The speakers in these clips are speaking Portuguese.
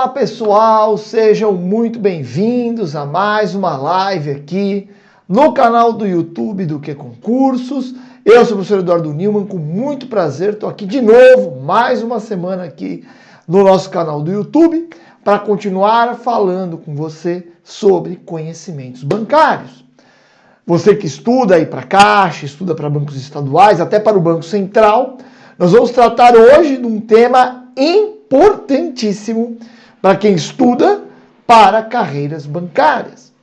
Fala pessoal, sejam muito bem-vindos a mais uma live aqui no canal do YouTube do Que Concursos. Eu sou o professor Eduardo Newman, com muito prazer, estou aqui de novo, mais uma semana aqui no nosso canal do YouTube, para continuar falando com você sobre conhecimentos bancários. Você que estuda aí para Caixa, estuda para bancos estaduais, até para o Banco Central, nós vamos tratar hoje de um tema importantíssimo para quem estuda para carreiras bancárias.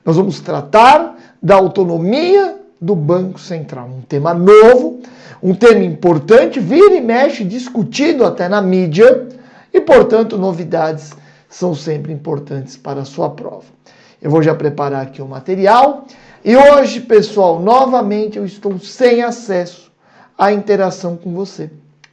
Nós vamos tratar da autonomia do Banco Central, um tema novo, um tema importante, vira e mexe, discutido até na mídia, e, portanto, novidades são sempre importantes para a sua prova. Eu vou já preparar aqui o material, e hoje, pessoal, novamente eu estou sem acesso à interação com você,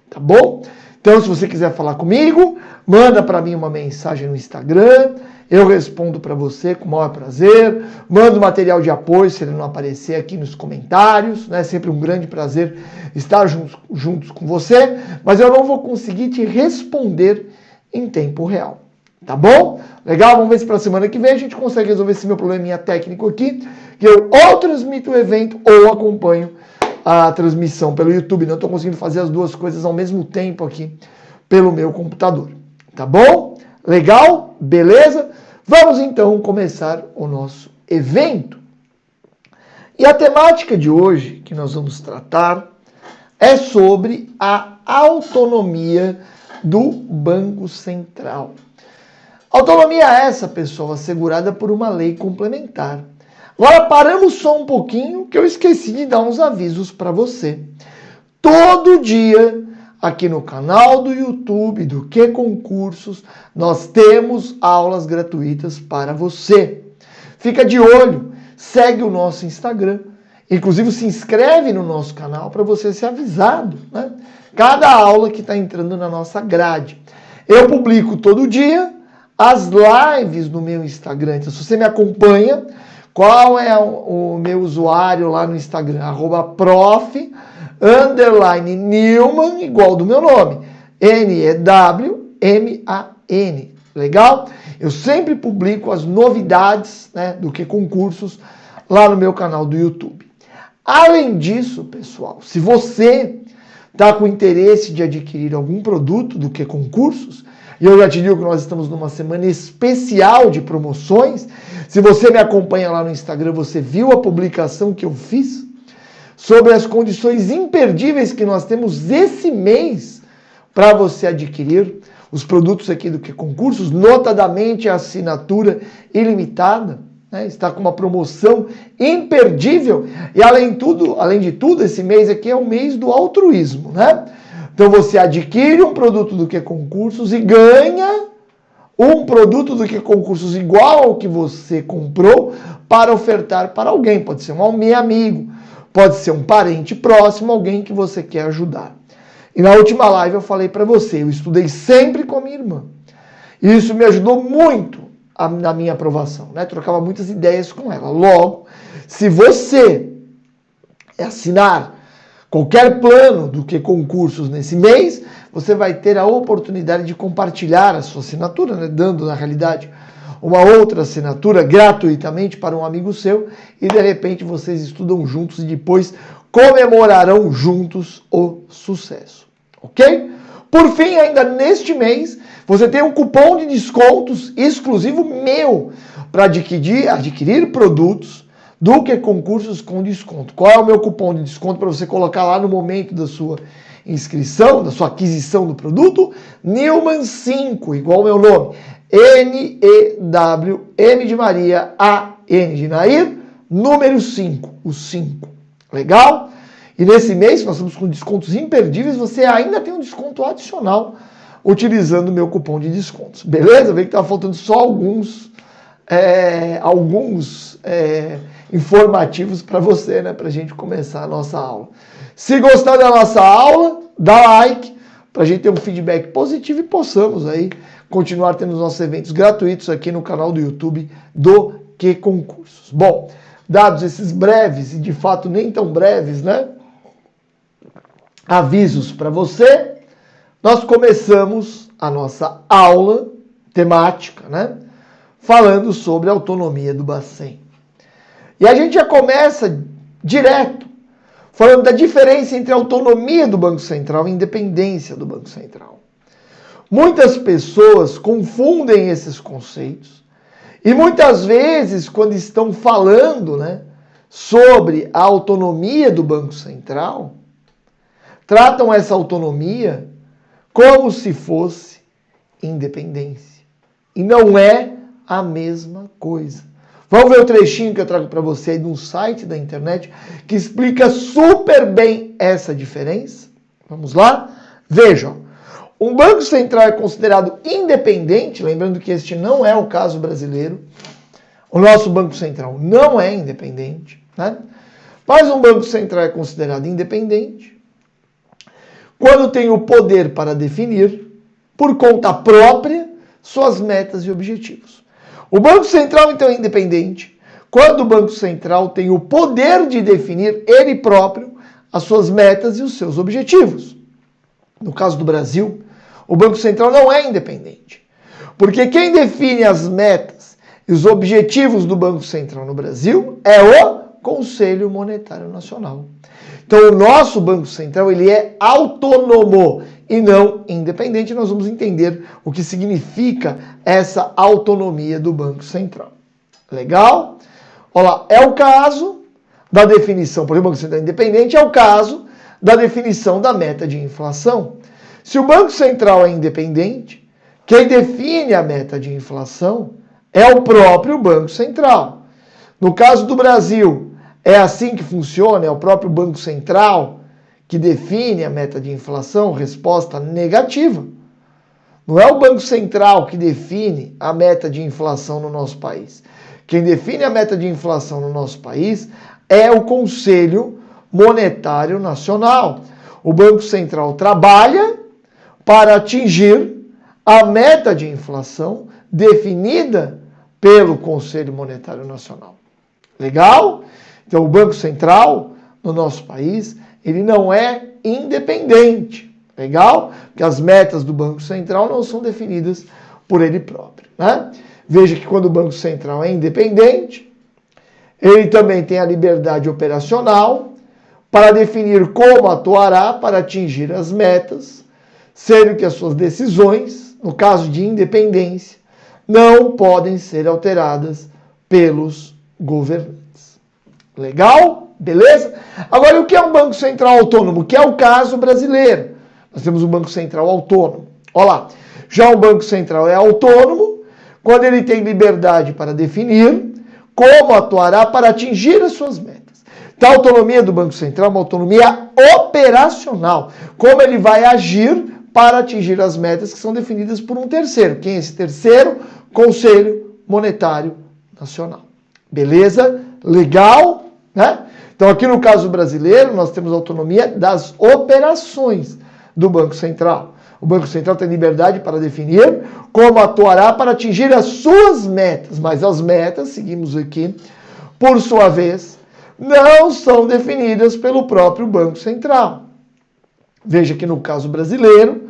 tá bom? Então, se você quiser falar comigo, manda para mim uma mensagem no Instagram, eu respondo para você com o maior prazer, mando material de apoio se ele não aparecer aqui nos comentários, né? Sempre um grande prazer estar juntos com você, mas eu não vou conseguir te responder em tempo real, tá bom? Legal? Vamos ver se para a semana que vem a gente consegue resolver esse meu probleminha técnico aqui, que eu ou transmito o evento ou acompanho a transmissão pelo YouTube. Não estou conseguindo fazer as duas coisas ao mesmo tempo aqui pelo meu computador. Tá bom? Legal? Beleza? Vamos então começar o nosso evento. E a temática de hoje que nós vamos tratar é sobre a autonomia do Banco Central. Autonomia essa, pessoal, assegurada por uma lei complementar. Agora paramos só um pouquinho, que eu esqueci de dar uns avisos para você. Todo dia, aqui no canal do YouTube do Que Concursos, nós temos aulas gratuitas para você. Fica de olho, segue o nosso Instagram, inclusive se inscreve no nosso canal para você ser avisado, né? Cada aula que está entrando na nossa grade. Eu publico todo dia as lives no meu Instagram, então se você me acompanha, qual é o meu usuário lá no Instagram? @prof_Newman, igual do meu nome. Newman. Legal? Eu sempre publico as novidades, né, do Que Concursos lá no meu canal do YouTube. Além disso, pessoal, se você está com interesse de adquirir algum produto do Que Concursos, e eu já te digo que nós estamos numa semana especial de promoções. Se você me acompanha lá no Instagram, você viu a publicação que eu fiz sobre as condições imperdíveis que nós temos esse mês para você adquirir os produtos aqui do Que Concursos, notadamente a assinatura ilimitada, né? Está com uma promoção imperdível. E além de tudo, esse mês aqui é o mês do altruísmo, né? Então você adquire um produto do Que Concursos e ganha um produto do Que Concursos igual ao que você comprou para ofertar para alguém. Pode ser um meu amigo, pode ser um parente próximo, alguém que você quer ajudar. E na última live eu falei para você, eu estudei sempre com a minha irmã. E isso me ajudou muito na minha aprovação, né? Trocava muitas ideias com ela. Logo, se você assinar qualquer plano do Que Concursos nesse mês, você vai ter a oportunidade de compartilhar a sua assinatura, né? Dando, na realidade, uma outra assinatura gratuitamente para um amigo seu, e de repente vocês estudam juntos e depois comemorarão juntos o sucesso. Ok? Por fim, ainda neste mês, você tem um cupom de descontos exclusivo meu para adquirir produtos do Que Concursos com desconto. Qual é o meu cupom de desconto para você colocar lá no momento da sua inscrição, da sua aquisição do produto? Newman5, igual o meu nome. N-E-W-M de Maria, A-N de Nair, número 5, o 5. Legal? E nesse mês, nós estamos com descontos imperdíveis, você ainda tem um desconto adicional utilizando o meu cupom de descontos. Beleza? Vê que estava faltando só alguns informativos para você, né? Para a gente começar a nossa aula. Se gostar da nossa aula, dá like, para a gente ter um feedback positivo e possamos aí continuar tendo os nossos eventos gratuitos aqui no canal do YouTube do Que Concursos. Bom, dados esses breves, e de fato nem tão breves, né? Avisos para você, nós começamos a nossa aula temática, né? Falando sobre a autonomia do Bacen. E a gente já começa direto falando da diferença entre a autonomia do Banco Central e a independência do Banco Central. Muitas pessoas confundem esses conceitos e muitas vezes, quando estão falando, né, sobre a autonomia do Banco Central, tratam essa autonomia como se fosse independência. E não é a mesma coisa. Vamos ver o trechinho que eu trago para você aí de um site da internet que explica super bem essa diferença. Vamos lá? Vejam. Um banco central é considerado independente, lembrando que este não é o caso brasileiro. O nosso Banco Central não é independente, né? Mas um Banco Central é considerado independente quando tem o poder para definir, por conta própria, suas metas e objetivos. O Banco Central, então, é independente quando o Banco Central tem o poder de definir ele próprio as suas metas e os seus objetivos. No caso do Brasil, o Banco Central não é independente, porque quem define as metas e os objetivos do Banco Central no Brasil é o Conselho Monetário Nacional. Então, o nosso Banco Central ele é autônomo e não independente. Nós vamos entender o que significa essa autonomia do Banco Central. Legal? Olha lá, é o caso da definição, por exemplo, o Banco Central independente é o caso da definição da meta de inflação. Se o Banco Central é independente, quem define a meta de inflação é o próprio Banco Central. No caso do Brasil, é assim que funciona? É o próprio Banco Central que define a meta de inflação? Resposta negativa. Não é o Banco Central que define a meta de inflação no nosso país. Quem define a meta de inflação no nosso país é o Conselho Monetário Nacional. O Banco Central trabalha para atingir a meta de inflação definida pelo Conselho Monetário Nacional. Legal? Então, o Banco Central, no nosso país, ele não é independente. Legal? Porque as metas do Banco Central não são definidas por ele próprio, né? Veja que quando o Banco Central é independente, ele também tem a liberdade operacional para definir como atuará para atingir as metas, sendo que as suas decisões, no caso de independência, não podem ser alteradas pelos governantes. Legal? Beleza? Agora, o que é um Banco Central autônomo? Que é o caso brasileiro. Nós temos um Banco Central autônomo. Olha lá. Já o Banco Central é autônomo quando ele tem liberdade para definir como atuará para atingir as suas metas. Então, a autonomia do Banco Central é uma autonomia operacional. Como ele vai agir para atingir as metas que são definidas por um terceiro. Quem é esse terceiro? Conselho Monetário Nacional. Beleza? Legal? Né? Então, aqui no caso brasileiro, nós temos autonomia das operações do Banco Central. O Banco Central tem liberdade para definir como atuará para atingir as suas metas, mas as metas, seguimos aqui, por sua vez, não são definidas pelo próprio Banco Central. Veja que no caso brasileiro,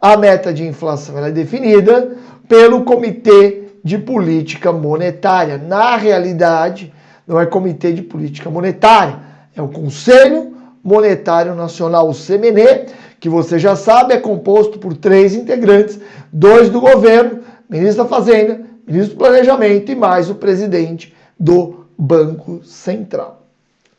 a meta de inflação ela é definida pelo Comitê de Política Monetária. Na realidade, não é Comitê de Política Monetária, é o Conselho Monetário Nacional, o CMN, que você já sabe é composto por 3 integrantes, 2 do governo, ministro da Fazenda, ministro do Planejamento e mais o presidente do Banco Central.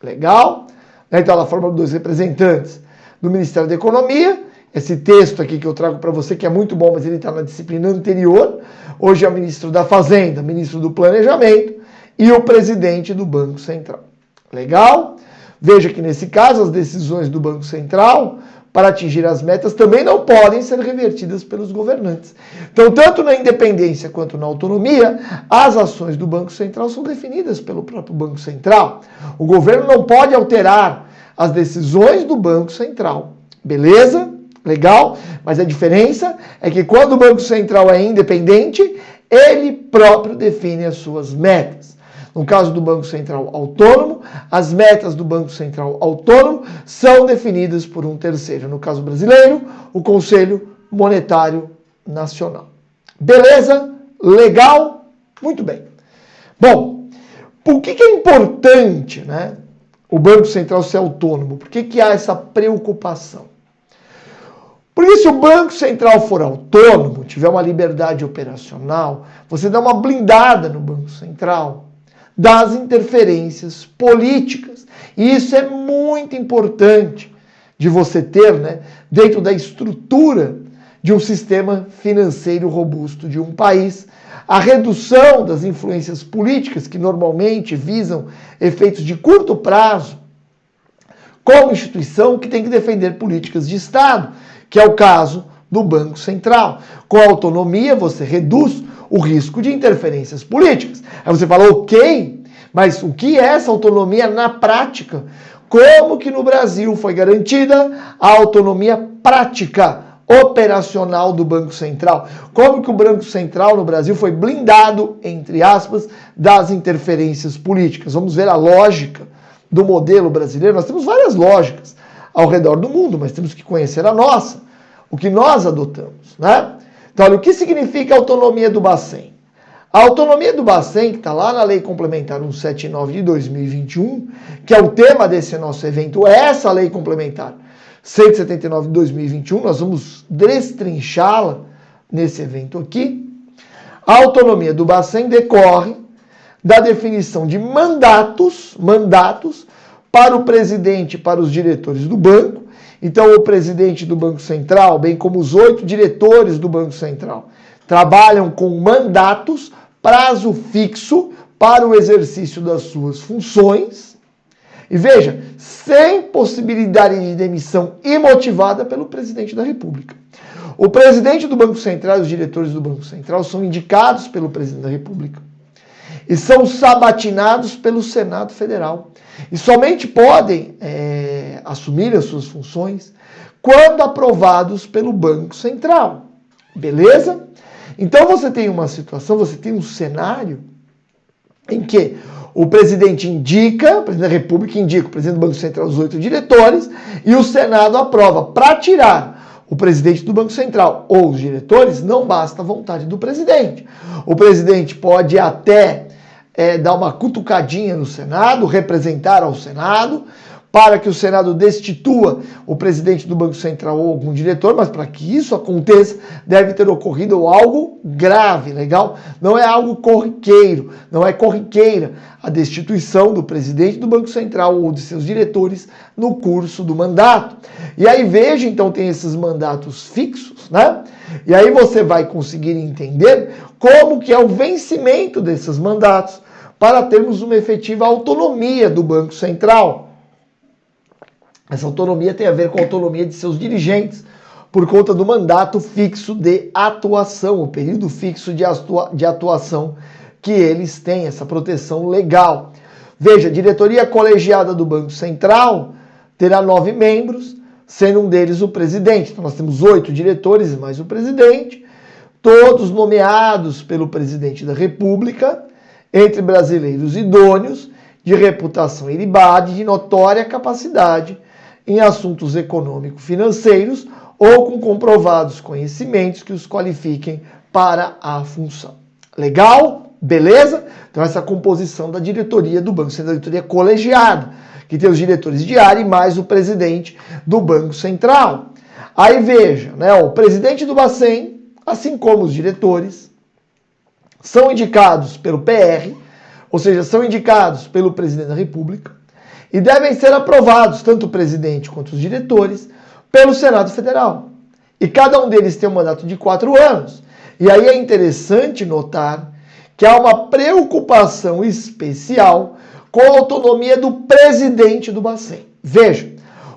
Legal? Então ela forma 2 representantes do Ministério da Economia. Esse texto aqui que eu trago para você, que é muito bom, mas ele está na disciplina anterior. Hoje é o ministro da Fazenda, ministro do Planejamento e o presidente do Banco Central. Legal? Veja que nesse caso as decisões do Banco Central para atingir as metas também não podem ser revertidas pelos governantes. Então, tanto na independência quanto na autonomia, as ações do Banco Central são definidas pelo próprio Banco Central. O governo não pode alterar as decisões do Banco Central. Beleza? Legal? Mas a diferença é que quando o Banco Central é independente, ele próprio define as suas metas. No caso do Banco Central autônomo, as metas do Banco Central autônomo são definidas por um terceiro. No caso brasileiro, o Conselho Monetário Nacional. Beleza? Legal? Muito bem. Bom, por que é importante, né, o Banco Central ser autônomo? Por que há essa preocupação? Porque se o Banco Central for autônomo, tiver uma liberdade operacional, você dá uma blindada no Banco Central das interferências políticas. E isso é muito importante de você ter, né, dentro da estrutura de um sistema financeiro robusto de um país, a redução das influências políticas que normalmente visam efeitos de curto prazo, como instituição que tem que defender políticas de Estado, que é o caso do Banco Central. Com a autonomia, você reduz o risco de interferências políticas. Aí você fala, ok, mas o que é essa autonomia na prática? Como que no Brasil foi garantida a autonomia prática, operacional do Banco Central? Como que o Banco Central no Brasil foi blindado, entre aspas, das interferências políticas? Vamos ver a lógica do modelo brasileiro. Nós temos várias lógicas ao redor do mundo, mas temos que conhecer a nossa, o que nós adotamos, né? Então, olha, o que significa a autonomia do Bacen? A autonomia do Bacen, que está lá na Lei Complementar 179 de 2021, que é o tema desse nosso evento, é essa Lei Complementar 179 de 2021, nós vamos destrinchá-la nesse evento aqui. A autonomia do Bacen decorre da definição de mandatos para o presidente e para os diretores do banco. Então, o presidente do Banco Central, bem como os 8 diretores do Banco Central, trabalham com mandatos, prazo fixo para o exercício das suas funções. E veja, sem possibilidade de demissão imotivada pelo presidente da República. O presidente do Banco Central e os diretores do Banco Central são indicados pelo presidente da República e são sabatinados pelo Senado Federal. E somente podem assumir as suas funções quando aprovados pelo Banco Central. Beleza? Então você tem uma situação, você tem um cenário em que o presidente indica, o presidente da República indica o presidente do Banco Central, os 8 diretores, e o Senado aprova. Para tirar o presidente do Banco Central ou os diretores, não basta a vontade do presidente. O presidente pode até dar uma cutucadinha no Senado, representar ao Senado, para que o Senado destitua o presidente do Banco Central ou algum diretor, mas para que isso aconteça, deve ter ocorrido algo grave, legal? Não é algo corriqueiro, não é corriqueira a destituição do presidente do Banco Central ou de seus diretores no curso do mandato. E aí veja, então, tem esses mandatos fixos, né? E aí você vai conseguir entender como que é o vencimento desses mandatos para termos uma efetiva autonomia do Banco Central. Essa autonomia tem a ver com a autonomia de seus dirigentes, por conta do mandato fixo de atuação, o período fixo de atuação que eles têm, essa proteção legal. Veja, a diretoria colegiada do Banco Central terá 9 membros, sendo um deles o presidente. Então nós temos 8 diretores mais o presidente, todos nomeados pelo presidente da República, entre brasileiros idôneos, de reputação ilibada e de notória capacidade em assuntos econômico-financeiros ou com comprovados conhecimentos que os qualifiquem para a função. Legal? Beleza? Então essa é a composição da diretoria do Banco Central, da diretoria colegiada, que tem os diretores de área e mais o presidente do Banco Central. Aí veja, né, o presidente do Bacen, assim como os diretores, são indicados pelo PR, ou seja, são indicados pelo presidente da República, e devem ser aprovados, tanto o presidente quanto os diretores, pelo Senado Federal. E cada um deles tem um mandato de 4 anos. E aí é interessante notar que há uma preocupação especial com a autonomia do presidente do Bacen. Veja,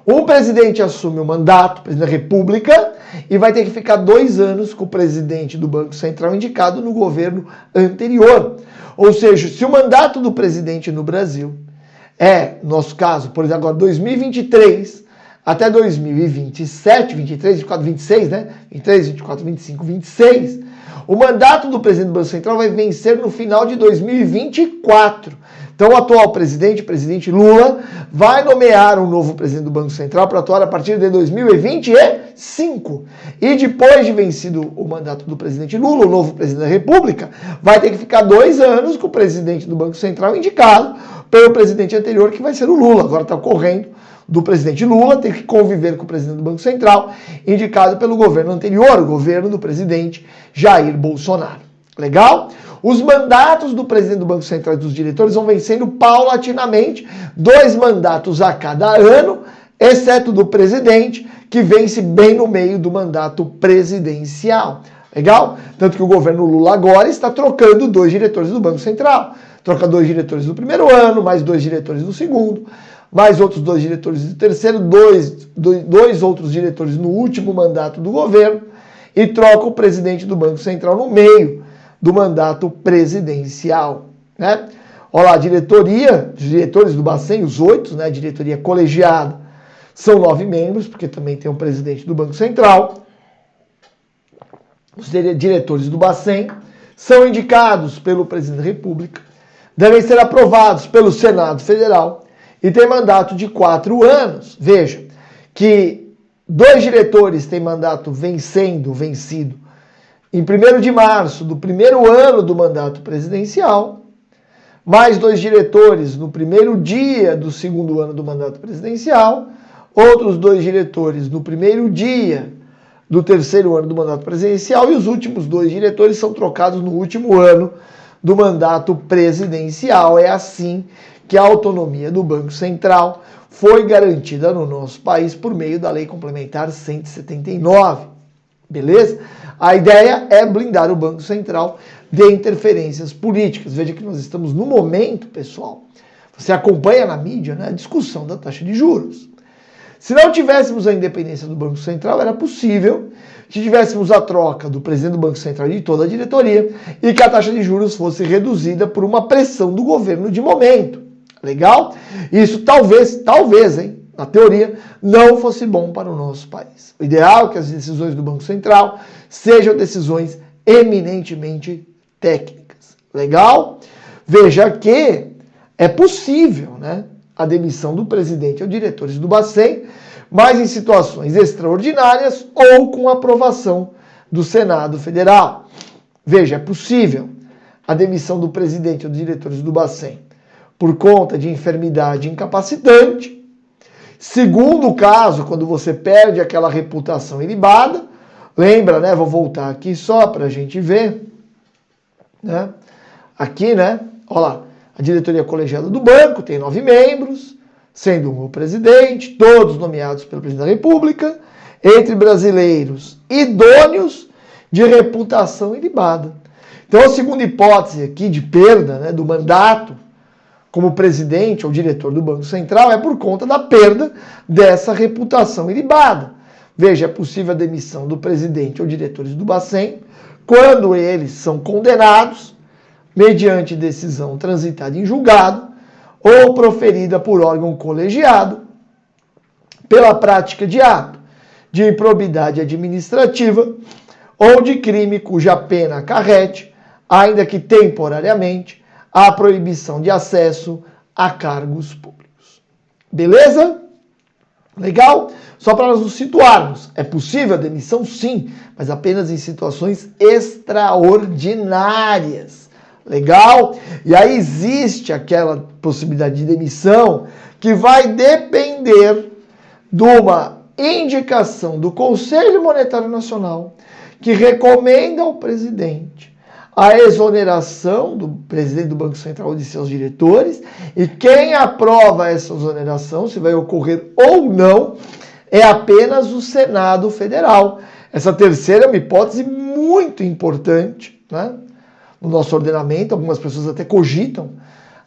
o presidente assume o mandato, o presidente da República, e vai ter que ficar 2 anos com o presidente do Banco Central indicado no governo anterior. Ou seja, se o mandato do presidente no Brasil nosso caso, por exemplo, agora 2023 até 2027, 23, 24, 26, né? 23, 24, 25, 26, o mandato do presidente do Banco Central vai vencer no final de 2024. Então, o atual presidente, o presidente Lula, vai nomear um novo presidente do Banco Central para atuar a partir de 2025. E depois de vencido o mandato do presidente Lula, o novo presidente da República, vai ter que ficar 2 anos com o presidente do Banco Central indicado pelo presidente anterior, que vai ser o Lula. Agora está ocorrendo do presidente Lula, tem que conviver com o presidente do Banco Central, indicado pelo governo anterior, o governo do presidente Jair Bolsonaro. Legal? Os mandatos do presidente do Banco Central e dos diretores vão vencendo paulatinamente, 2 mandatos a cada ano, exceto do presidente, que vence bem no meio do mandato presidencial. Legal? Tanto que o governo Lula agora está trocando 2 diretores do Banco Central. Troca 2 diretores do primeiro ano, mais 2 diretores do segundo, mais outros 2 diretores do terceiro, dois outros diretores no último mandato do governo, e troca o presidente do Banco Central no meio do mandato presidencial, né? Olha lá, a diretoria, os diretores do Bacen, os 8, né? A diretoria colegiada, são 9 membros, porque também tem um presidente do Banco Central. Os diretores do Bacen são indicados pelo presidente da República, devem ser aprovados pelo Senado Federal e tem mandato de 4 anos. Veja que 2 diretores têm mandato vencido em 1º de março do primeiro ano do mandato presidencial, mais 2 diretores no primeiro dia do segundo ano do mandato presidencial, outros 2 diretores no primeiro dia do terceiro ano do mandato presidencial, e os últimos 2 diretores são trocados no último ano do mandato presidencial. É assim que a autonomia do Banco Central foi garantida no nosso país por meio da Lei Complementar 179. Beleza? A ideia é blindar o Banco Central de interferências políticas. Veja que nós estamos no momento, pessoal, você acompanha na mídia, né, a discussão da taxa de juros. Se não tivéssemos a independência do Banco Central, era possível que tivéssemos a troca do presidente do Banco Central e de toda a diretoria e que a taxa de juros fosse reduzida por uma pressão do governo de momento. Legal? Isso talvez, hein, na teoria, não fosse bom para o nosso país. O ideal é que as decisões do Banco Central sejam decisões eminentemente técnicas. Legal? Veja que é possível, né, a demissão do presidente ou diretores do Bacen, mas em situações extraordinárias ou com aprovação do Senado Federal. Veja, é possível a demissão do presidente ou dos diretores do Bacen por conta de enfermidade incapacitante. Segundo caso, quando você perde aquela reputação ilibada, lembra, né? Vou voltar aqui só para a gente ver, né? Aqui, né? Olha lá, a diretoria colegiada do banco tem 9 membros, sendo um o presidente, todos nomeados pelo presidente da República, entre brasileiros idôneos de reputação ilibada. Então, a segunda hipótese aqui de perda, né, do mandato como presidente ou diretor do Banco Central é por conta da perda dessa reputação ilibada. Veja, é possível a demissão do presidente ou diretores do Bacen quando eles são condenados mediante decisão transitada em julgado ou proferida por órgão colegiado pela prática de ato de improbidade administrativa ou de crime cuja pena acarrete, ainda que temporariamente, a proibição de acesso a cargos públicos. Beleza? Legal? Só para nós nos situarmos, é possível a demissão? Sim, mas apenas em situações extraordinárias. Legal? E aí existe aquela possibilidade de demissão que vai depender de uma indicação do Conselho Monetário Nacional que recomenda ao presidente a exoneração do presidente do Banco Central e de seus diretores, e quem aprova essa exoneração, se vai ocorrer ou não, é apenas o Senado Federal. Essa terceira é uma hipótese muito importante, né? No nosso ordenamento, algumas pessoas até cogitam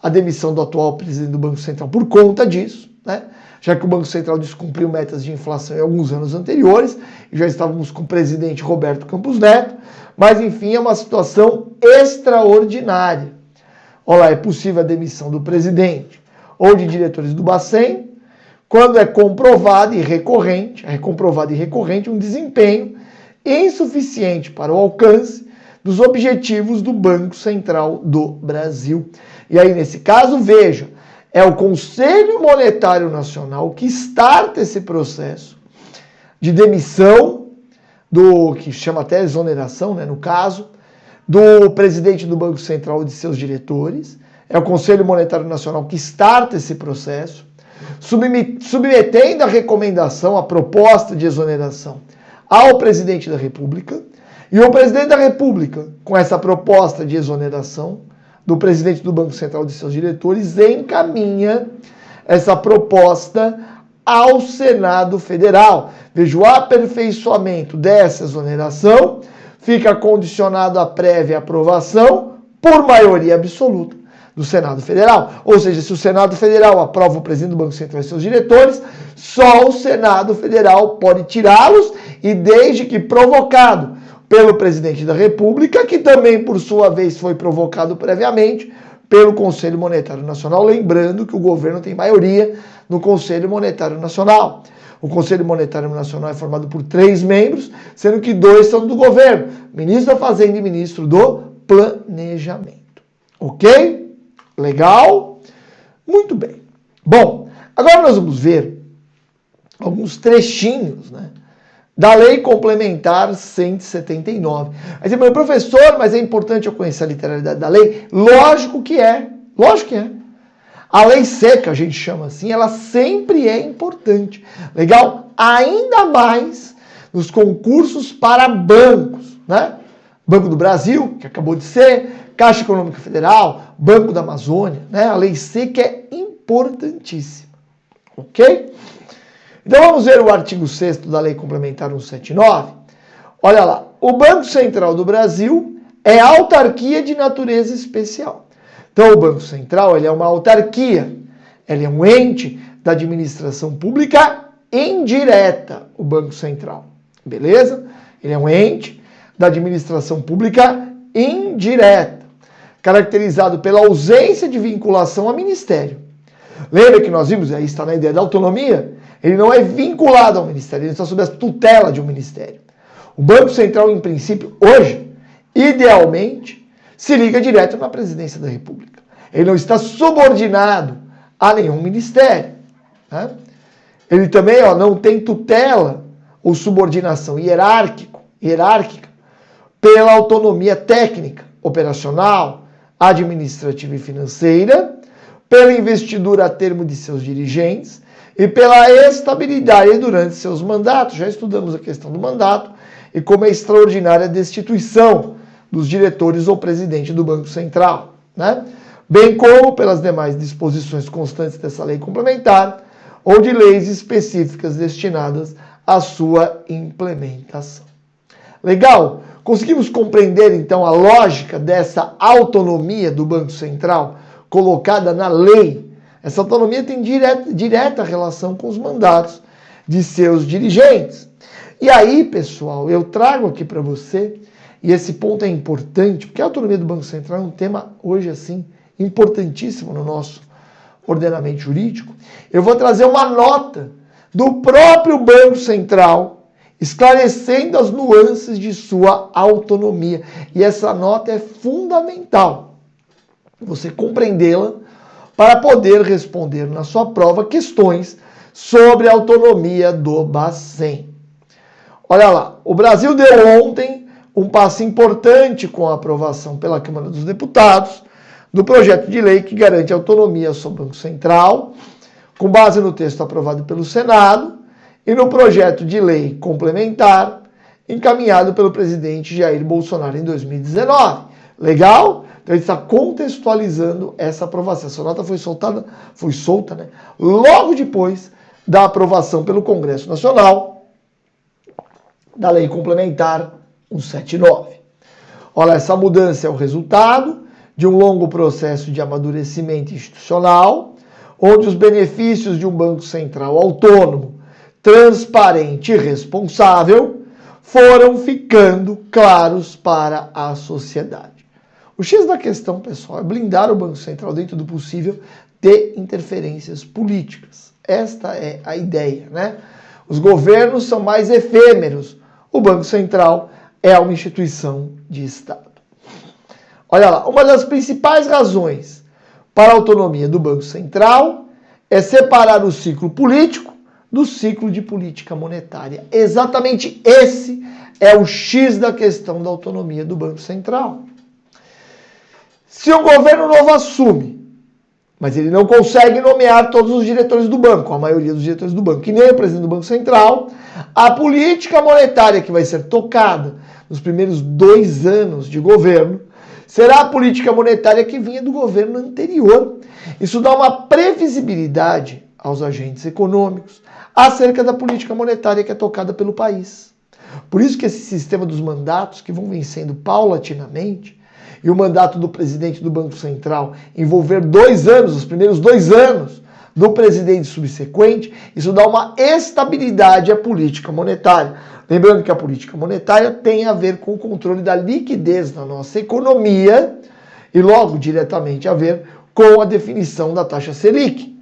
a demissão do atual presidente do Banco Central por conta disso, né? Já que o Banco Central descumpriu metas de inflação em alguns anos anteriores, e já estávamos com o presidente Roberto Campos Neto, mas enfim, é uma situação extraordinária. Olha lá, é possível a demissão do presidente ou de diretores do Bacen quando é comprovado e recorrente um desempenho insuficiente para o alcance dos objetivos do Banco Central do Brasil. E aí, nesse caso, veja, é o Conselho Monetário Nacional que starta esse processo de demissão do, que chama até exoneração, né, no caso, do presidente do Banco Central e de seus diretores. É o Conselho Monetário Nacional que starta esse processo, submetendo a recomendação, a proposta de exoneração ao presidente da República. E o presidente da República, com essa proposta de exoneração do presidente do Banco Central e de seus diretores, encaminha essa proposta ao Senado Federal. Veja, o aperfeiçoamento dessa exoneração fica condicionado à prévia aprovação por maioria absoluta do Senado Federal. Ou seja, se o Senado Federal aprova o presidente do Banco Central e seus diretores, só o Senado Federal pode tirá-los, e desde que provocado pelo presidente da República, que também, por sua vez, foi provocado previamente pelo Conselho Monetário Nacional, lembrando que o governo tem maioria no Conselho Monetário Nacional. O Conselho Monetário Nacional é formado por 3 membros, sendo que 2 são do governo, ministro da Fazenda e ministro do Planejamento. Ok? Legal? Muito bem. Bom, agora nós vamos ver alguns trechinhos, né, da Lei Complementar 179. Aí você fala, professor, mas é importante eu conhecer a literalidade da lei? Lógico que é. Lógico que é. A lei seca, a gente chama assim, ela sempre é importante. Legal? Ainda mais nos concursos para bancos, né? Banco do Brasil, que acabou de ser, Caixa Econômica Federal, Banco da Amazônia, né? A lei seca é importantíssima. Ok? Então vamos ver o artigo 6º da Lei Complementar 179. Olha lá, o Banco Central do Brasil é autarquia de natureza especial. Então o Banco Central, ele é uma autarquia, ele é um ente da administração pública indireta, o Banco Central. Beleza? Ele é um ente da administração pública indireta, caracterizado pela ausência de vinculação a ministério. Lembra que nós vimos, aí está na ideia da autonomia, ele não é vinculado ao ministério, ele está sob a tutela de um ministério. O Banco Central, em princípio, hoje, idealmente, se liga direto na presidência da República. Ele não está subordinado a nenhum ministério, né? Ele também não tem tutela ou subordinação hierárquica pela autonomia técnica, operacional, administrativa e financeira, pela investidura a termo de seus dirigentes e pela estabilidade durante seus mandatos. Já estudamos a questão do mandato e como é extraordinária a destituição dos diretores ou presidente do Banco Central, né? Bem como pelas demais disposições constantes dessa lei complementar ou de leis específicas destinadas à sua implementação. Legal? Conseguimos compreender, então, a lógica dessa autonomia do Banco Central colocada na lei? Essa autonomia tem direta relação com os mandatos de seus dirigentes. E aí, pessoal, eu trago aqui para você, e esse ponto é importante, porque a autonomia do Banco Central é um tema, hoje, assim, importantíssimo no nosso ordenamento jurídico. Eu vou trazer uma nota do próprio Banco Central, esclarecendo as nuances de sua autonomia. E essa nota é fundamental, você compreendê-la, para poder responder na sua prova questões sobre a autonomia do Bacen. Olha lá, o Brasil deu ontem um passo importante com a aprovação pela Câmara dos Deputados do projeto de lei que garante autonomia sobre o Banco Central, com base no texto aprovado pelo Senado e no projeto de lei complementar encaminhado pelo presidente Jair Bolsonaro em 2019. Legal? Então ele está contextualizando essa aprovação. Essa nota foi solta, né, logo depois da aprovação pelo Congresso Nacional da Lei Complementar 179. Olha, essa mudança é o resultado de um longo processo de amadurecimento institucional, onde os benefícios de um Banco Central autônomo, transparente e responsável foram ficando claros para a sociedade. O X da questão, pessoal, é blindar o Banco Central dentro do possível de interferências políticas. Esta é a ideia, né? Os governos são mais efêmeros. O Banco Central é uma instituição de Estado. Olha lá, uma das principais razões para a autonomia do Banco Central é separar o ciclo político do ciclo de política monetária. Exatamente esse é o X da questão da autonomia do Banco Central. Se o governo novo assume, mas ele não consegue nomear todos os diretores do banco, a maioria dos diretores do banco, que nem o presidente do Banco Central, a política monetária que vai ser tocada nos primeiros 2 anos de governo será a política monetária que vinha do governo anterior. Isso dá uma previsibilidade aos agentes econômicos acerca da política monetária que é tocada pelo país. Por isso que esse sistema dos mandatos, que vão vencendo paulatinamente, e o mandato do presidente do Banco Central envolver 2 anos, os primeiros 2 anos do presidente subsequente, isso dá uma estabilidade à política monetária. Lembrando que a política monetária tem a ver com o controle da liquidez na nossa economia e logo diretamente a ver com a definição da taxa Selic,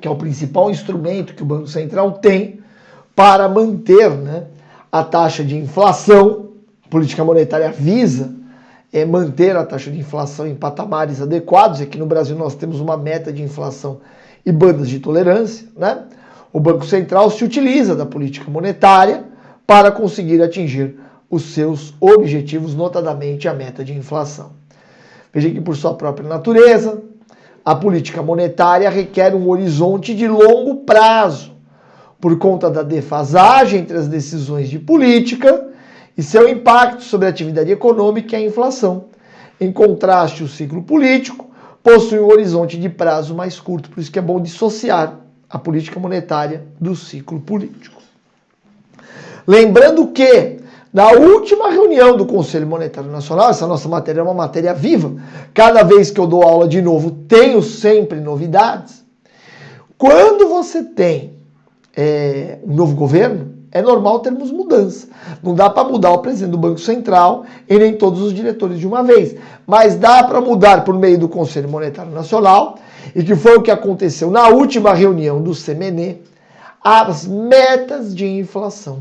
que é o principal instrumento que o Banco Central tem para manter, né, a taxa de inflação. A política monetária visa manter a taxa de inflação em patamares adequados. Aqui no Brasil nós temos uma meta de inflação e bandas de tolerância, né? O Banco Central se utiliza da política monetária para conseguir atingir os seus objetivos, notadamente a meta de inflação. Veja que por sua própria natureza, a política monetária requer um horizonte de longo prazo, por conta da defasagem entre as decisões de política e seu impacto sobre a atividade econômica e a inflação. Em contraste, o ciclo político possui um horizonte de prazo mais curto, por isso que é bom dissociar a política monetária do ciclo político. Lembrando que, na última reunião do Conselho Monetário Nacional, essa nossa matéria é uma matéria viva, cada vez que eu dou aula de novo, tenho sempre novidades. Quando você tem um novo governo, é normal termos mudança. Não dá para mudar o presidente do Banco Central e nem todos os diretores de uma vez. Mas dá para mudar por meio do Conselho Monetário Nacional, e que foi o que aconteceu na última reunião do CMN, as metas de inflação.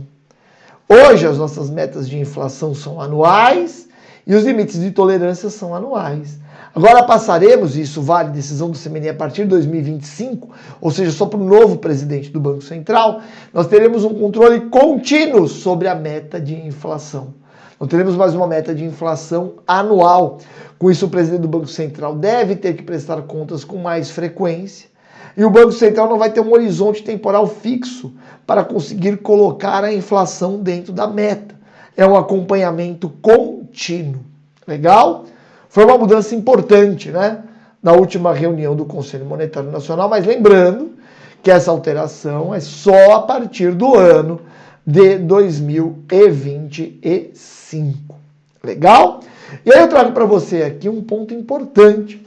Hoje as nossas metas de inflação são anuais e os limites de tolerância são anuais. Agora passaremos, e isso vale decisão do CMN a partir de 2025, ou seja, só para o novo presidente do Banco Central, nós teremos um controle contínuo sobre a meta de inflação. Não teremos mais uma meta de inflação anual. Com isso, o presidente do Banco Central deve ter que prestar contas com mais frequência. E o Banco Central não vai ter um horizonte temporal fixo para conseguir colocar a inflação dentro da meta. É um acompanhamento contínuo. Legal? Foi uma mudança importante, né? Na última reunião do Conselho Monetário Nacional, mas lembrando que essa alteração é só a partir do ano de 2025. Legal? E aí eu trago para você aqui um ponto importante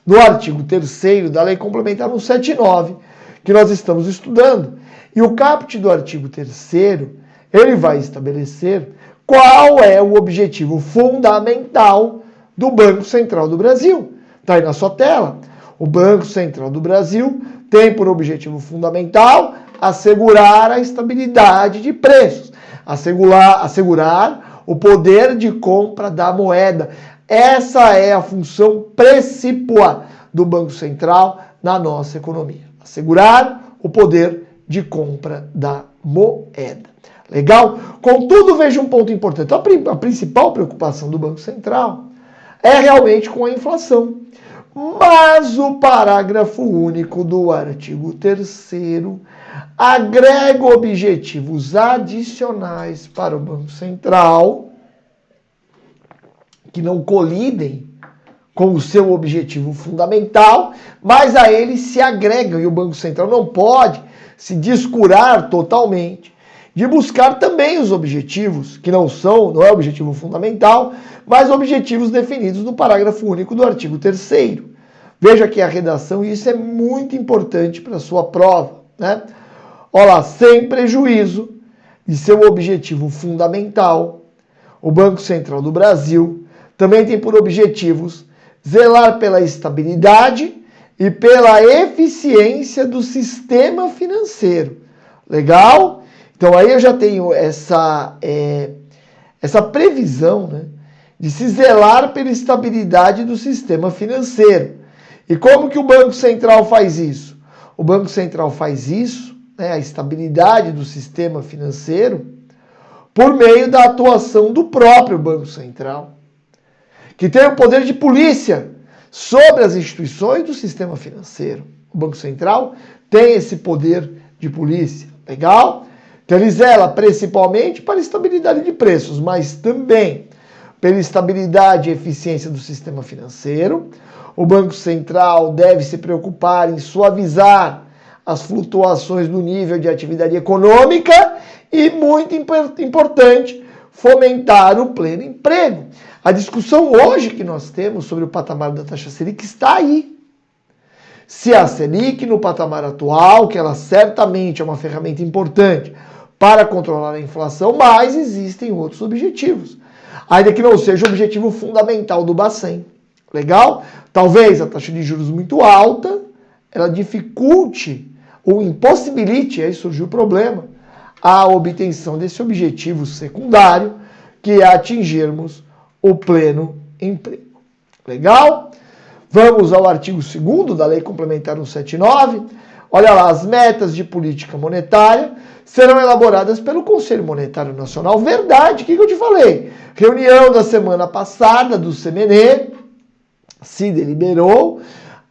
no artigo 3º da Lei Complementar 179, que nós estamos estudando. E o caput do artigo 3º, ele vai estabelecer qual é o objetivo fundamental do Banco Central do Brasil. Está aí na sua tela. O Banco Central do Brasil tem por objetivo fundamental assegurar a estabilidade de preços, assegurar o poder de compra da moeda. Essa é a função principal do Banco Central na nossa economia. Assegurar o poder de compra da moeda. Legal? Contudo, veja um ponto importante. A principal preocupação do Banco Central é realmente com a inflação. Mas o parágrafo único do artigo 3º agrega objetivos adicionais para o Banco Central que não colidem com o seu objetivo fundamental, mas a ele se agregam, e o Banco Central não pode se descurar totalmente de buscar também os objetivos, que não é o objetivo fundamental, mas objetivos definidos no parágrafo único do artigo 3º. Veja aqui a redação, e isso é muito importante para a sua prova, né? Olha lá, sem prejuízo de seu objetivo fundamental, o Banco Central do Brasil também tem por objetivos zelar pela estabilidade e pela eficiência do sistema financeiro. Legal? Então aí eu já tenho essa previsão, né, de se zelar pela estabilidade do sistema financeiro. E como que o Banco Central faz isso? O Banco Central faz isso, a estabilidade do sistema financeiro, por meio da atuação do próprio Banco Central, que tem o poder de polícia sobre as instituições do sistema financeiro. O Banco Central tem esse poder de polícia. Legal? Então ele zela principalmente para a estabilidade de preços, mas também pela estabilidade e eficiência do sistema financeiro. O Banco Central deve se preocupar em suavizar as flutuações do nível de atividade econômica e, muito importante, fomentar o pleno emprego. A discussão hoje que nós temos sobre o patamar da taxa Selic está aí. Se a Selic no patamar atual, que ela certamente é uma ferramenta importante para controlar a inflação, mas existem outros objetivos. Ainda que não seja o objetivo fundamental do Bacen. Legal? Talvez a taxa de juros muito alta, ela dificulte ou impossibilite, aí surgiu o problema, a obtenção desse objetivo secundário, que é atingirmos o pleno emprego. Legal? Vamos ao artigo 2º da Lei Complementar 179. Olha lá, as metas de política monetária serão elaboradas pelo Conselho Monetário Nacional. Verdade, o que eu te falei? Reunião da semana passada do CMN se deliberou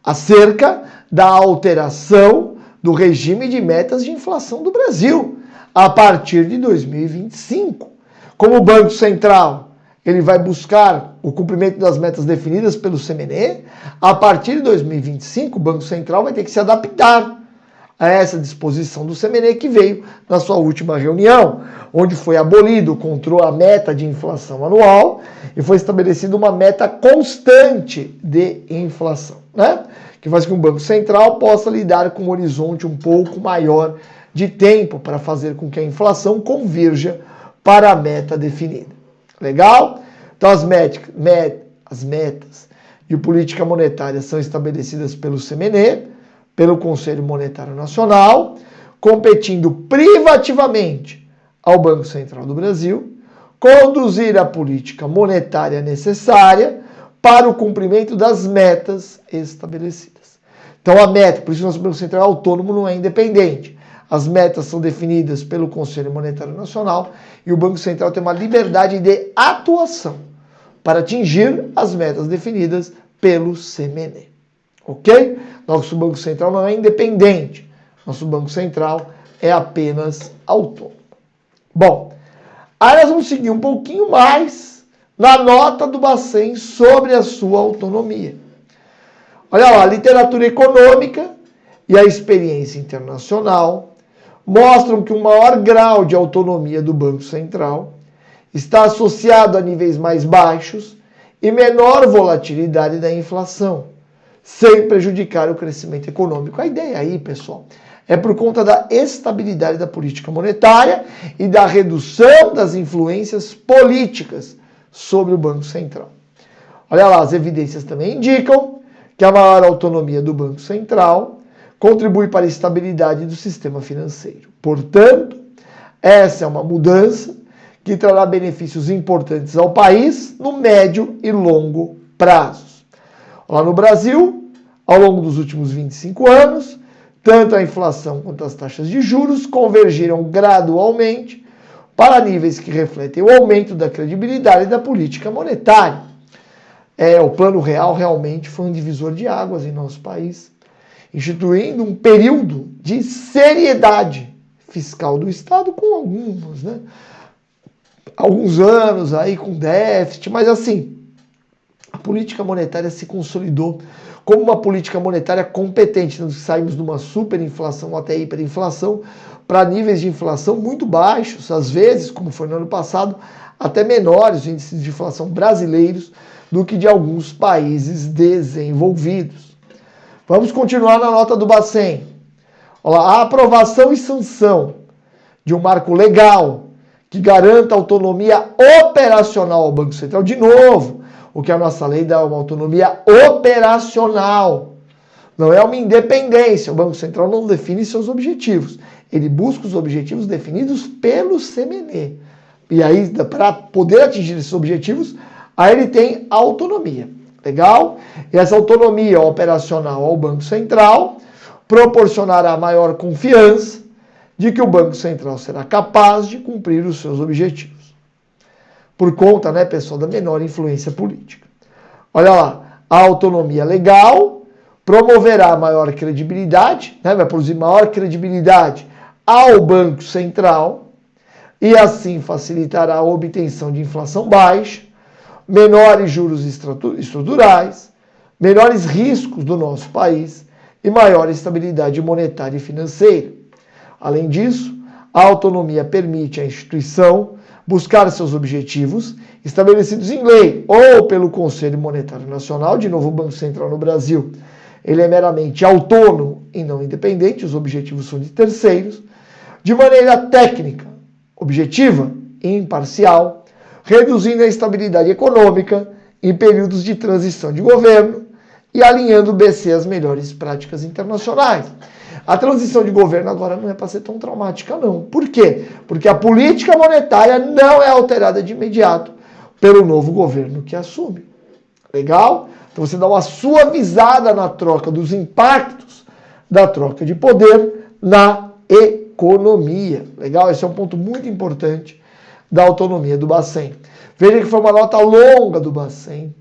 acerca da alteração do regime de metas de inflação do Brasil a partir de 2025. Como o Banco Central ele vai buscar o cumprimento das metas definidas pelo CMN, a partir de 2025 o Banco Central vai ter que se adaptar a essa disposição do CMN que veio na sua última reunião, onde foi abolido o controle, a meta de inflação anual e foi estabelecida uma meta constante de inflação, né? Que faz com que o Banco Central possa lidar com um horizonte um pouco maior de tempo para fazer com que a inflação convirja para a meta definida. Legal? Então as metas de política monetária são estabelecidas pelo CMN, pelo Conselho Monetário Nacional, competindo privativamente ao Banco Central do Brasil, conduzir a política monetária necessária para o cumprimento das metas estabelecidas. Então a meta, por isso o nosso Banco Central é autônomo, não é independente. As metas são definidas pelo Conselho Monetário Nacional e o Banco Central tem uma liberdade de atuação para atingir as metas definidas pelo CMN. Ok? Nosso Banco Central não é independente. Nosso Banco Central é apenas autônomo. Bom, aí nós vamos seguir um pouquinho mais na nota do Bacen sobre a sua autonomia. Olha lá, a literatura econômica e a experiência internacional mostram que o maior grau de autonomia do Banco Central está associado a níveis mais baixos e menor volatilidade da inflação, sem prejudicar o crescimento econômico. A ideia aí, pessoal, é por conta da estabilidade da política monetária e da redução das influências políticas sobre o Banco Central. Olha lá, as evidências também indicam que a maior autonomia do Banco Central contribui para a estabilidade do sistema financeiro. Portanto, essa é uma mudança que trará benefícios importantes ao país no médio e longo prazos. Lá no Brasil, ao longo dos últimos 25 anos, tanto a inflação quanto as taxas de juros convergiram gradualmente para níveis que refletem o aumento da credibilidade da política monetária. O Plano Real realmente foi um divisor de águas em nosso país, instituindo um período de seriedade fiscal do Estado com alguns anos aí com déficit, mas assim, a política monetária se consolidou como uma política monetária competente. Nós saímos de uma superinflação até hiperinflação para níveis de inflação muito baixos, às vezes, como foi no ano passado, até menores índices de inflação brasileiros do que de alguns países desenvolvidos. Vamos continuar na nota do Bacen. Olha lá, a aprovação e sanção de um marco legal que garanta autonomia operacional ao Banco Central. De novo, o que a nossa lei dá uma autonomia operacional. Não é uma independência. O Banco Central não define seus objetivos. Ele busca os objetivos definidos pelo CMN. E aí, para poder atingir esses objetivos, Aí ele tem autonomia, legal? E essa autonomia operacional ao Banco Central proporcionará maior confiança de que o Banco Central será capaz de cumprir os seus objetivos. Por conta, né, pessoal, da menor influência política. Olha lá, a autonomia legal promoverá maior credibilidade, né, vai produzir maior credibilidade ao Banco Central e assim facilitará a obtenção de inflação baixa, menores juros estruturais, menores riscos do nosso país e maior estabilidade monetária e financeira. Além disso, a autonomia permite à instituição buscar seus objetivos estabelecidos em lei ou pelo Conselho Monetário Nacional, de novo o Banco Central no Brasil. Ele é meramente autônomo e não independente, os objetivos são de terceiros, de maneira técnica, objetiva e imparcial, reduzindo a instabilidade econômica em períodos de transição de governo e alinhando o BC às melhores práticas internacionais. A transição de governo agora não é para ser tão traumática, não. Por quê? Porque a política monetária não é alterada de imediato pelo novo governo que assume. Legal? Então você dá uma suavizada na troca dos impactos da troca de poder na economia. Legal? Esse é um ponto muito importante da autonomia do Bacen. Veja que foi uma nota longa do Bacen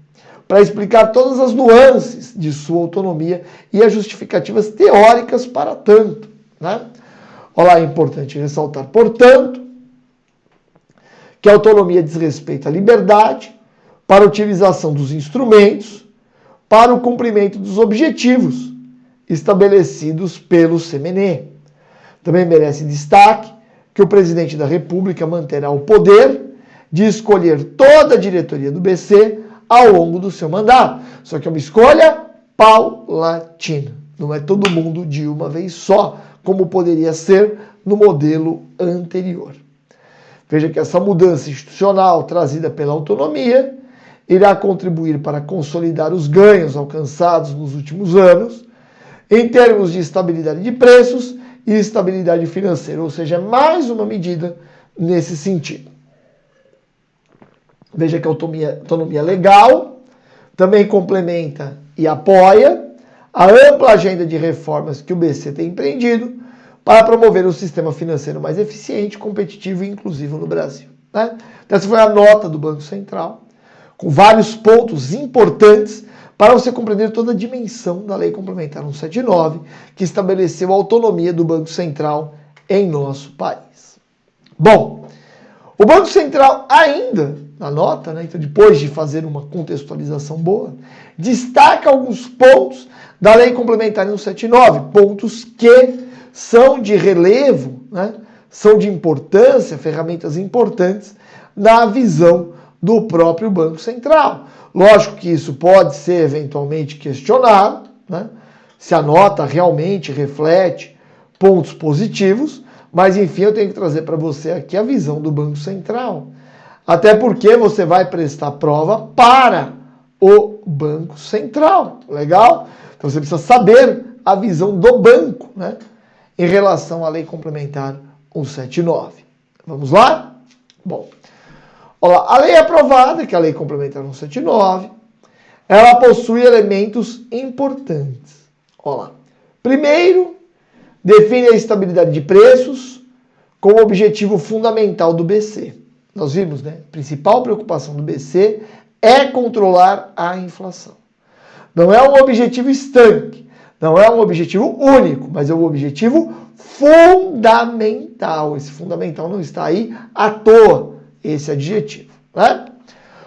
para explicar todas as nuances de sua autonomia e as justificativas teóricas para tanto. Né? Olha lá, é importante ressaltar, portanto, que a autonomia diz respeito à liberdade para a utilização dos instrumentos para o cumprimento dos objetivos estabelecidos pelo CMNE. Também merece destaque que o presidente da República manterá o poder de escolher toda a diretoria do BC ao longo do seu mandato. Só que é uma escolha paulatina. Não é todo mundo de uma vez só, como poderia ser no modelo anterior. Veja que essa mudança institucional trazida pela autonomia irá contribuir para consolidar os ganhos alcançados nos últimos anos em termos de estabilidade de preços e estabilidade financeira, ou seja, mais uma medida nesse sentido. Veja que a autonomia legal também complementa e apoia a ampla agenda de reformas que o BC tem empreendido para promover um sistema financeiro mais eficiente, competitivo e inclusivo no Brasil. Né? Então, essa foi a nota do Banco Central, com vários pontos importantes para você compreender toda a dimensão da Lei Complementar 179, que estabeleceu a autonomia do Banco Central em nosso país. Bom, o Banco Central ainda, na nota, né, então depois de fazer uma contextualização boa, destaca alguns pontos da Lei Complementar 179, pontos que são de relevo, né, são de importância, ferramentas importantes na visão do próprio Banco Central. Lógico que isso pode ser eventualmente questionado, né, se a nota realmente reflete pontos positivos, mas enfim, eu tenho que trazer para você aqui a visão do Banco Central. Até porque você vai prestar prova para o Banco Central, legal? Então você precisa saber a visão do banco, né, em relação à Lei Complementar 179. Vamos lá? Bom, olha lá, a lei aprovada, que é a Lei Complementar 179, ela possui elementos importantes. Olha lá. Primeiro, define a estabilidade de preços como objetivo fundamental do BC. Nós vimos, né? A principal preocupação do BC é controlar a inflação. Não é um objetivo estanque, não é um objetivo único, mas é um objetivo fundamental. Esse fundamental não está aí à toa, esse adjetivo. Né?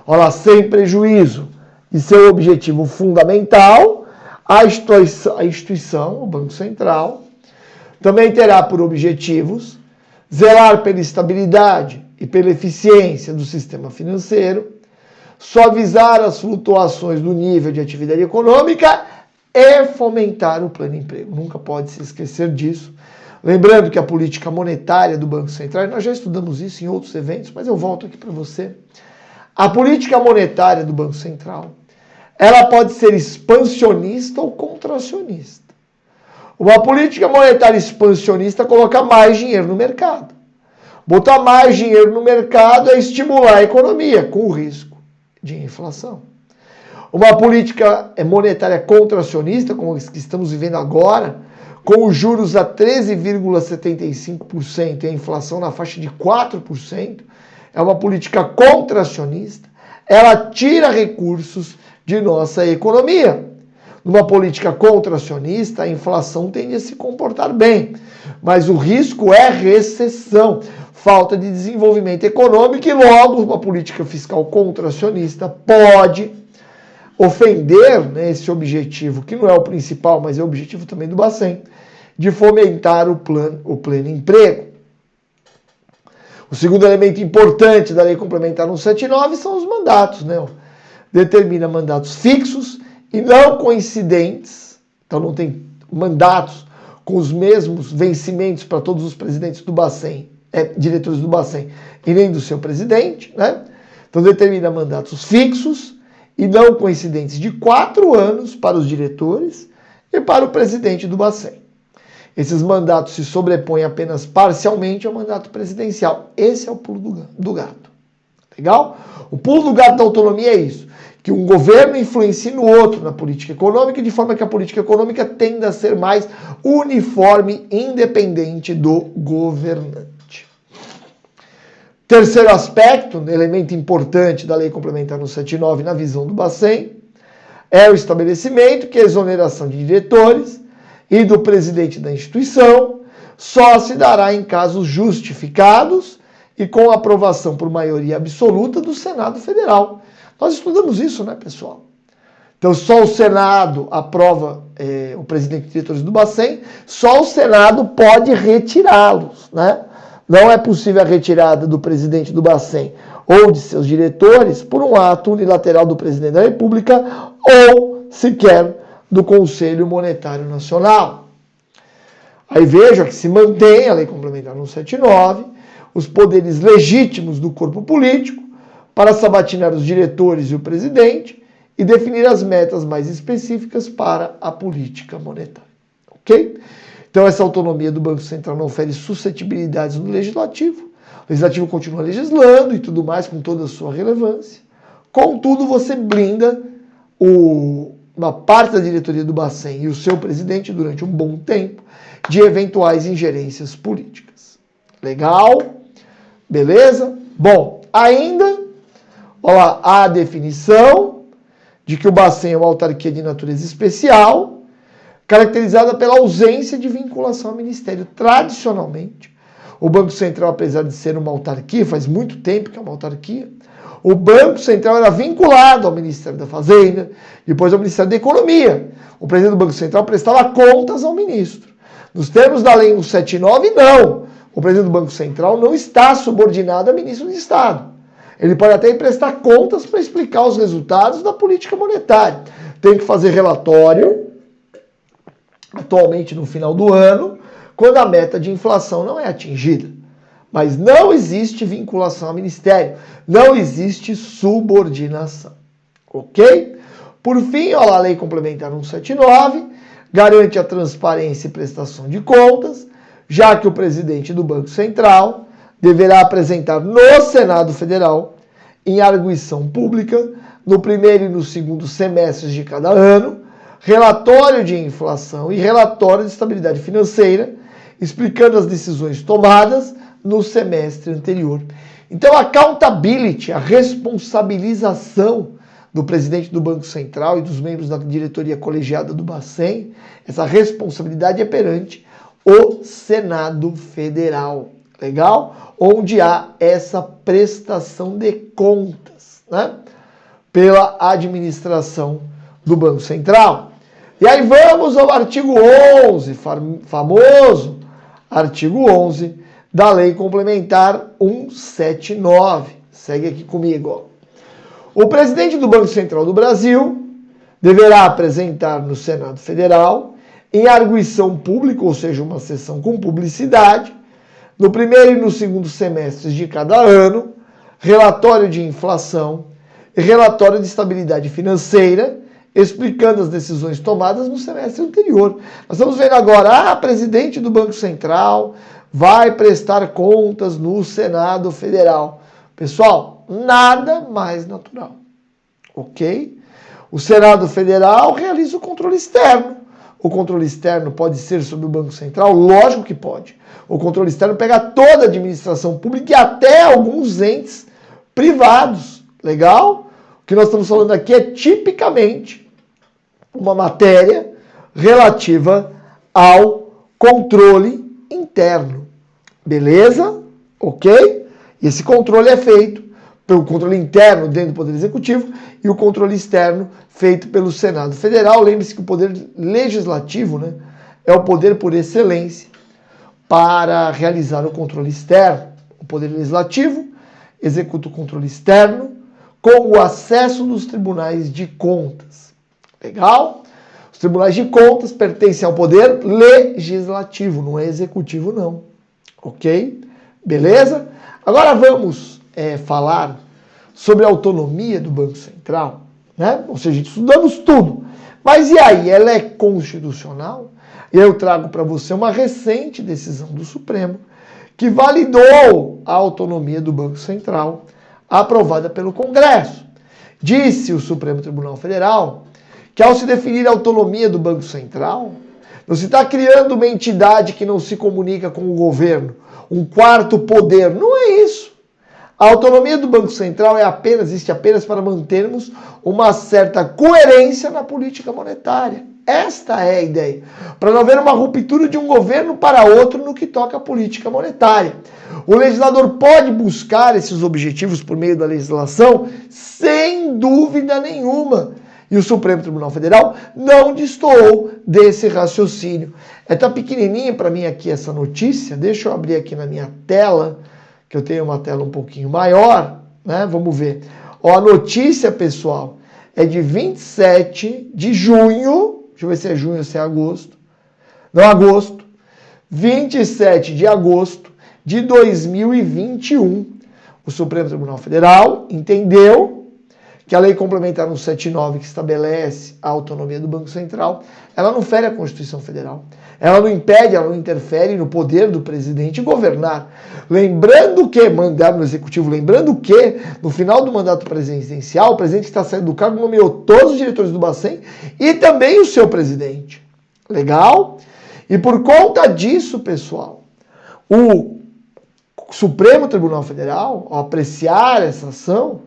Olha lá, sem prejuízo de seu objetivo fundamental, a instituição, o Banco Central, também terá por objetivos zelar pela estabilidade e pela eficiência do sistema financeiro, suavizar as flutuações do nível de atividade econômica e fomentar o pleno emprego. Nunca pode se esquecer disso. Lembrando que a política monetária do Banco Central, nós já estudamos isso em outros eventos, mas eu volto aqui para você. A política monetária do Banco Central, ela pode ser expansionista ou contracionista. Uma política monetária expansionista coloca mais dinheiro no mercado. Botar mais dinheiro no mercado é estimular a economia, com risco de inflação. Uma política monetária contracionista, como a que estamos vivendo agora, com os juros a 13,75% e a inflação na faixa de 4%, é uma política contracionista. Ela tira recursos de nossa economia. Numa política contracionista, a inflação tende a se comportar bem, mas o risco é recessão, falta de desenvolvimento econômico e logo uma política fiscal contracionista pode ofender, né, esse objetivo, que não é o principal, mas é o objetivo também do Bacen, de fomentar o pleno emprego. O segundo elemento importante da Lei Complementar 179 são os mandatos, né? Determina mandatos fixos e não coincidentes, então não tem mandatos com os mesmos vencimentos para todos os presidentes do Bacen, diretores do Bacen, e nem do seu presidente, né? Então determina mandatos fixos e não coincidentes de 4 anos para os diretores e para o presidente do Bacen. Esses mandatos se sobrepõem apenas parcialmente ao mandato presidencial. Esse é o pulo do gato. Legal? O pulo do gato da autonomia é isso, que um governo influencie no outro na política econômica, de forma que a política econômica tenda a ser mais uniforme, independente do governante. Terceiro aspecto, elemento importante da Lei Complementar 179 na visão do Bacen, é o estabelecimento que a exoneração de diretores e do presidente da instituição só se dará em casos justificados e com aprovação por maioria absoluta do Senado Federal. Nós estudamos isso, né, pessoal? Então, só o Senado aprova o presidente e diretores do Bacen, só o Senado pode retirá-los, né? Não é possível a retirada do presidente do Bacen ou de seus diretores por um ato unilateral do presidente da República ou sequer do Conselho Monetário Nacional. Aí veja que se mantém a Lei Complementar 179, os poderes legítimos do corpo político para sabatinar os diretores e o presidente e definir as metas mais específicas para a política monetária. Ok? Então essa autonomia do Banco Central não ofere suscetibilidades no Legislativo. O Legislativo continua legislando e tudo mais com toda a sua relevância. Contudo, você blinda uma parte da diretoria do Bacen e o seu presidente durante um bom tempo de eventuais ingerências políticas. Legal? Beleza? Bom, ainda, olha lá, a definição de que o Bacen é uma autarquia de natureza especial, caracterizada pela ausência de vinculação ao Ministério. Tradicionalmente, o Banco Central, apesar de ser uma autarquia, faz muito tempo que é uma autarquia, o Banco Central era vinculado ao Ministério da Fazenda, depois ao Ministério da Economia. O presidente do Banco Central prestava contas ao ministro. Nos termos da Lei 179, não. O presidente do Banco Central não está subordinado a ministro de Estado. Ele pode até prestar contas para explicar os resultados da política monetária. Tem que fazer relatório, atualmente no final do ano, quando a meta de inflação não é atingida. Mas não existe vinculação ao Ministério, não existe subordinação. Ok? Por fim, olha lá, a Lei Complementar 179 garante a transparência e prestação de contas, já que o presidente do Banco Central deverá apresentar no Senado Federal, em arguição pública, no primeiro e no segundo semestres de cada ano, relatório de inflação e relatório de estabilidade financeira, explicando as decisões tomadas no semestre anterior. Então, a accountability, a responsabilização do presidente do Banco Central e dos membros da diretoria colegiada do Bacen, essa responsabilidade é perante o Senado Federal. Legal? Onde há essa prestação de contas, né, pela administração do Banco Central. E aí vamos ao artigo 11, famoso artigo 11 da Lei Complementar 179. Segue aqui comigo. O presidente do Banco Central do Brasil deverá apresentar no Senado Federal, em arguição pública, ou seja, uma sessão com publicidade, no primeiro e no segundo semestres de cada ano, relatório de inflação e relatório de estabilidade financeira, explicando as decisões tomadas no semestre anterior. Nós estamos vendo agora, presidente do Banco Central vai prestar contas no Senado Federal. Pessoal, nada mais natural. ok? O Senado Federal realiza o controle externo. O controle externo pode ser sobre o Banco Central? Lógico que pode. O controle externo pega toda a administração pública e até alguns entes privados. Legal? O que nós estamos falando aqui é tipicamente uma matéria relativa ao controle interno. Beleza? Ok? E esse controle é feito pelo controle interno dentro do Poder Executivo e o controle externo feito pelo Senado Federal. Lembre-se que o Poder Legislativo, né, é o poder por excelência para realizar o controle externo. O Poder Legislativo executa o controle externo com o acesso dos tribunais de contas. Legal? Os tribunais de contas pertencem ao Poder Legislativo, não é executivo não. Ok? Beleza? Agora vamos falar sobre a autonomia do Banco Central, né? Ou seja, estudamos tudo. Mas e aí, ela é constitucional? E eu trago para você uma recente decisão do Supremo que validou a autonomia do Banco Central, aprovada pelo Congresso. Disse o Supremo Tribunal Federal que ao se definir a autonomia do Banco Central, não se está criando uma entidade que não se comunica com o governo, um quarto poder. Não é isso. A autonomia do Banco Central existe apenas para mantermos uma certa coerência na política monetária. Esta é a ideia. Para não haver uma ruptura de um governo para outro no que toca à política monetária. O legislador pode buscar esses objetivos por meio da legislação sem dúvida nenhuma. E o Supremo Tribunal Federal não destoou desse raciocínio. Tá pequenininha para mim aqui essa notícia. Deixa eu abrir aqui na minha tela, que eu tenho uma tela um pouquinho maior, né? Vamos ver. Ó, a notícia, pessoal, é de 27 de junho. Deixa eu ver se é junho ou se é agosto. Não, agosto. 27 de agosto de 2021. O Supremo Tribunal Federal entendeu que a Lei Complementar 179, que estabelece a autonomia do Banco Central, ela não fere a Constituição Federal. Ela não impede, ela não interfere no poder do presidente governar. Lembrando que, mandar no Executivo, lembrando que, no final do mandato presidencial, o presidente que está saindo do cargo nomeou todos os diretores do Bacen e também o seu presidente. Legal? E por conta disso, pessoal, o Supremo Tribunal Federal, ao apreciar essa ação,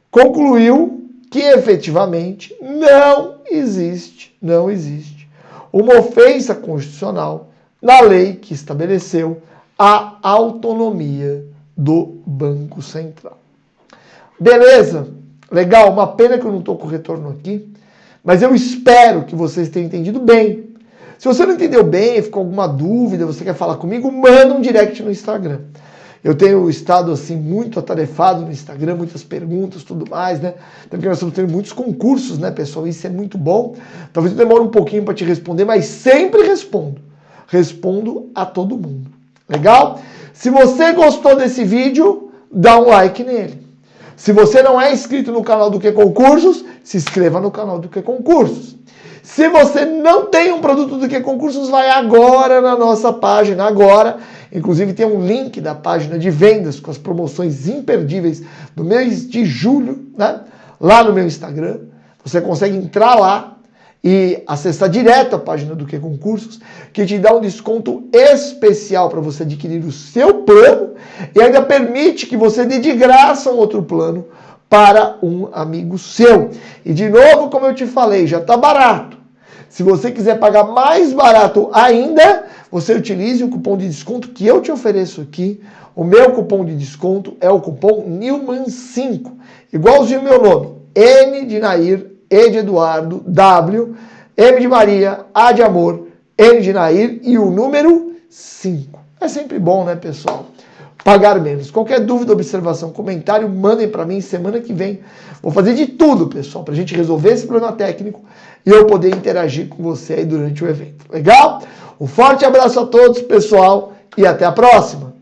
concluiu que efetivamente não existe uma ofensa constitucional na lei que estabeleceu a autonomia do Banco Central. Beleza? Legal, uma pena que eu não estou com o retorno aqui, mas eu espero que vocês tenham entendido bem. Se você não entendeu bem, ficou alguma dúvida, você quer falar comigo, manda um direct no Instagram. Eu tenho estado assim muito atarefado no Instagram, muitas perguntas, tudo mais, né? Porque nós estamos tendo muitos concursos, né, pessoal? Isso é muito bom. Talvez eu demore um pouquinho para te responder, mas sempre respondo. Respondo a todo mundo. Legal? Se você gostou desse vídeo, dá um like nele. Se você não é inscrito no canal do Que Concursos, se inscreva no canal do Que Concursos. Se você não tem um produto do Que Concursos, vai agora na nossa página, agora. Inclusive tem um link da página de vendas com as promoções imperdíveis do mês de julho, né? Lá no meu Instagram. Você consegue entrar lá e acessar direto a página do Que Concursos, que te dá um desconto especial para você adquirir o seu plano e ainda permite que você dê de graça um outro plano para um amigo seu. E de novo, como eu te falei, já está barato. Se você quiser pagar mais barato ainda, você utilize o cupom de desconto que eu te ofereço aqui. O meu cupom de desconto é o cupom Newman5, igualzinho o meu nome. N de Nair, E de Eduardo, W, M de Maria, A de Amor, N de Nair e o número 5. É sempre bom, né, pessoal? Pagar menos. Qualquer dúvida, observação, comentário, mandem para mim semana que vem. Vou fazer de tudo, pessoal, para a gente resolver esse problema técnico e eu poder interagir com você aí durante o evento. Legal? Um forte abraço a todos, pessoal, e até a próxima!